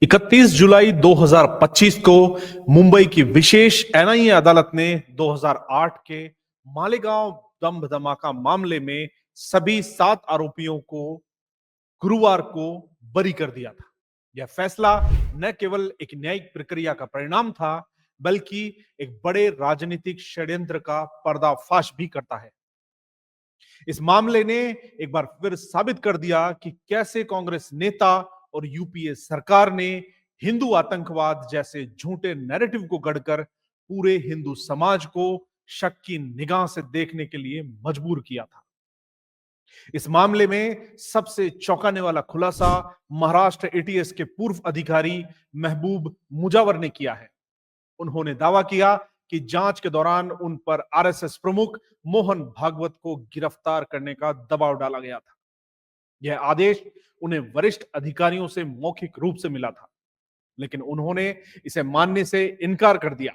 31 जुलाई 2025 को मुंबई की विशेष एनआईए अदालत ने 2008 के मालेगांव बम धमाका मामले में सभी 7 आरोपियों को गुरुवार को बरी कर दिया था। यह फैसला न केवल एक न्यायिक प्रक्रिया का परिणाम था, बल्कि एक बड़े राजनीतिक षड्यंत्र का पर्दाफाश भी करता है। इस मामले ने एक बार फिर साबित कर दिया कि कैसे कांग्रेस नेता और यूपीए सरकार ने हिंदू आतंकवाद जैसे झूठे नैरेटिव को गढ़कर पूरे हिंदू समाज को शक की निगाह से देखने के लिए मजबूर किया था। इस मामले में सबसे चौंकाने वाला खुलासा महाराष्ट्र एटीएस के पूर्व अधिकारी महबूब मुजावर ने किया है। उन्होंने दावा किया कि जांच के दौरान उन पर आरएसएस प्रमुख मोहन भागवत को गिरफ्तार करने का दबाव डाला गया था। यह आदेश उन्हें वरिष्ठ अधिकारियों से मौखिक रूप से मिला था, लेकिन उन्होंने इसे मानने से इनकार कर दिया,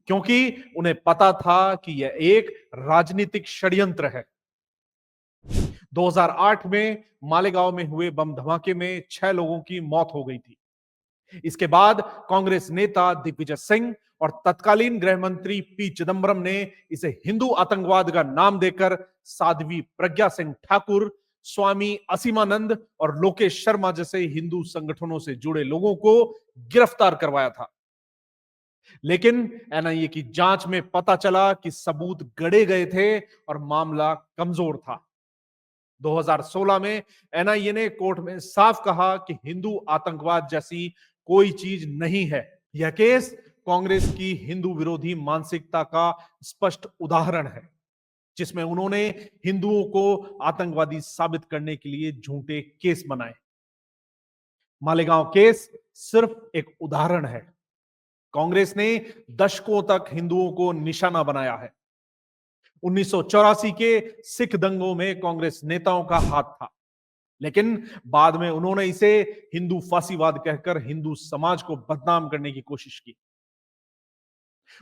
क्योंकि उन्हें पता था कि यह एक राजनीतिक षड्यंत्र है। 2008 में मालेगांव में हुए बम धमाके में 6 लोगों की मौत हो गई थी। इसके बाद कांग्रेस नेता दिग्विजय सिंह और तत्कालीन गृह मंत्री पी चिदंबरम ने इसे हिंदू आतंकवाद का नाम देकर साध्वी प्रज्ञा सिंह ठाकुर, स्वामी असीमानंद और लोकेश शर्मा जैसे हिंदू संगठनों से जुड़े लोगों को गिरफ्तार करवाया था। लेकिन एनआईए की जांच में पता चला कि सबूत गढ़े गए थे और मामला कमजोर था। 2016 में एनआईए ने कोर्ट में साफ कहा कि हिंदू आतंकवाद जैसी कोई चीज नहीं है। यह केस कांग्रेस की हिंदू विरोधी मानसिकता का स्पष्ट उदाहरण है, जिसमें उन्होंने हिंदुओं को आतंकवादी साबित करने के लिए झूठे केस बनाए। मालेगांव केस सिर्फ एक उदाहरण है। कांग्रेस ने दशकों तक हिंदुओं को निशाना बनाया है। 1984 के सिख दंगों में कांग्रेस नेताओं का हाथ था, लेकिन बाद में उन्होंने इसे हिंदू फांसीवाद कहकर हिंदू समाज को बदनाम करने की कोशिश की।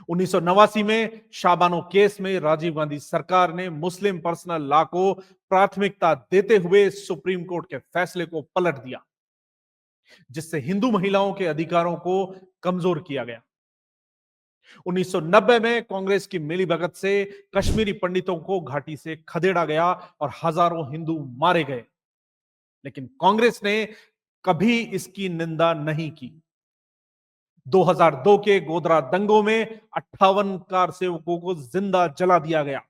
1989 में शाबानो केस में राजीव गांधी सरकार ने मुस्लिम पर्सनल लॉ को प्राथमिकता देते हुए सुप्रीम कोर्ट के फैसले को पलट दिया, जिससे हिंदू महिलाओं के अधिकारों को कमजोर किया गया। 1990 में कांग्रेस की मिलीभगत से कश्मीरी पंडितों को घाटी से खदेड़ा गया और हजारों हिंदू मारे गए, लेकिन कांग्रेस ने कभी इसकी निंदा नहीं की। 2002 के गोधरा दंगों में 58 कार सेवकों को जिंदा जला दिया गया,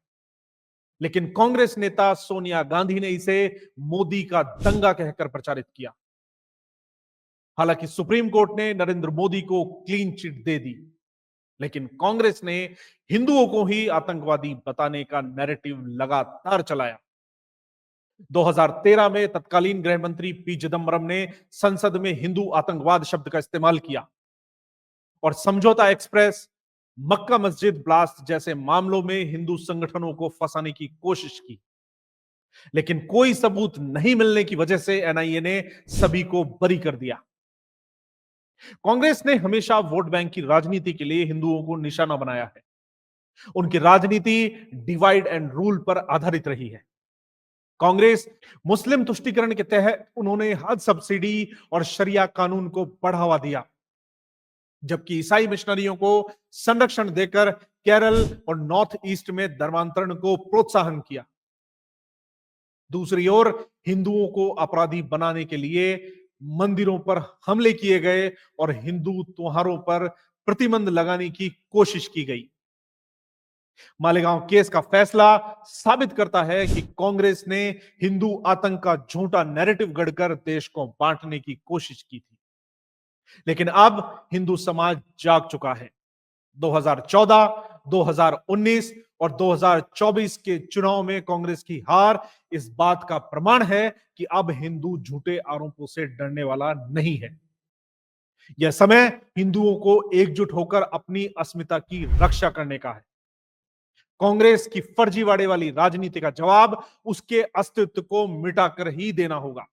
लेकिन कांग्रेस नेता सोनिया गांधी ने इसे मोदी का दंगा कहकर प्रचारित किया। हालांकि सुप्रीम कोर्ट ने नरेंद्र मोदी को क्लीन चिट दे दी, लेकिन कांग्रेस ने हिंदुओं को ही आतंकवादी बताने का नैरेटिव लगातार चलाया। 2013 में तत्कालीन गृह मंत्री पी चिदंबरम ने संसद में हिंदू आतंकवाद शब्द का इस्तेमाल किया और समझौता एक्सप्रेस, मक्का मस्जिद ब्लास्ट जैसे मामलों में हिंदू संगठनों को फंसाने की कोशिश की, लेकिन कोई सबूत नहीं मिलने की वजह से एनआईए ने सभी को बरी कर दिया। कांग्रेस ने हमेशा वोट बैंक की राजनीति के लिए हिंदुओं को निशाना बनाया है। उनकी राजनीति डिवाइड एंड रूल पर आधारित रही है। कांग्रेस मुस्लिम तुष्टीकरण के तहत उन्होंने हज सब्सिडी और शरिया कानून को बढ़ावा दिया, जबकि ईसाई मिशनरियों को संरक्षण देकर केरल और नॉर्थ ईस्ट में धर्मांतरण को प्रोत्साहन किया। दूसरी ओर हिंदुओं को अपराधी बनाने के लिए मंदिरों पर हमले किए गए और हिंदू त्योहारों पर प्रतिबंध लगाने की कोशिश की गई। मालेगांव केस का फैसला साबित करता है कि कांग्रेस ने हिंदू आतंक का झूठा नैरेटिव गढ़कर देश को बांटने की कोशिश की थी, लेकिन अब हिंदू समाज जाग चुका है। 2014, 2019 और 2024 के चुनाव में कांग्रेस की हार इस बात का प्रमाण है कि अब हिंदू झूठे आरोपों से डरने वाला नहीं है। यह समय हिंदुओं को एकजुट होकर अपनी अस्मिता की रक्षा करने का है। कांग्रेस की फर्जीवाड़े वाली राजनीति का जवाब उसके अस्तित्व को मिटाकर ही देना होगा।